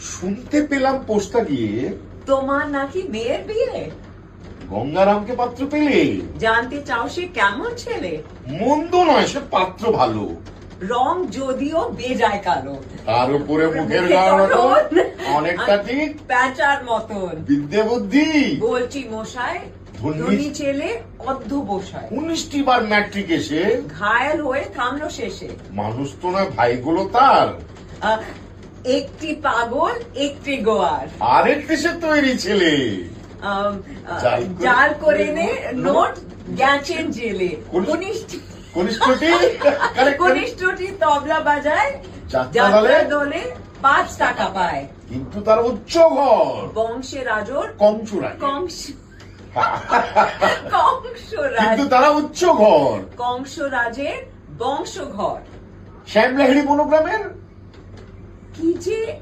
শুনতে পেলাম পোস্টটা দিয়ে তোমার নাকি মেয়ের বিয়ে। গঙ্গারামকে পাত্র পেলে? জানতে চাও সে কেমন ছেলে? মন্দ নয়, সে পাত্র ভালো, রং যদিও বেজায় কালো, তার উপরে মুখের গঠন অনেকটা ঠিক প্যাঁচার মতন। বিদ্যে বুদ্ধি। বলছি মশাই, ধনী ধনী ছেলে অধ্যবসায়, 19টি বার ম্যাট্রিক এসে ঘায়েল হয়ে থামলো শেষে। মানুষ তো না ভাইগুলো তার, আহ, একটি পাগল একটি গোয়ার, আরেক দেশের তৈরি ছেলে। আম, জাল করে- জাল করে নে নোট গেছেন জেলে। কনিষ্ঠটি কনিষ্ঠটি তবলা বাজায়, যাত্রা যাত্রা দলে 5 টাকা পায়। কিন্তু তার উচ্চ ঘর বংশে রাজর কংসুরাই, কংসরাজ, কিন্তু তারা উচ্চ ঘর। কংসরাজের বংশঘর। শ্যামলাহিড়ি বনগ্রামের কি যে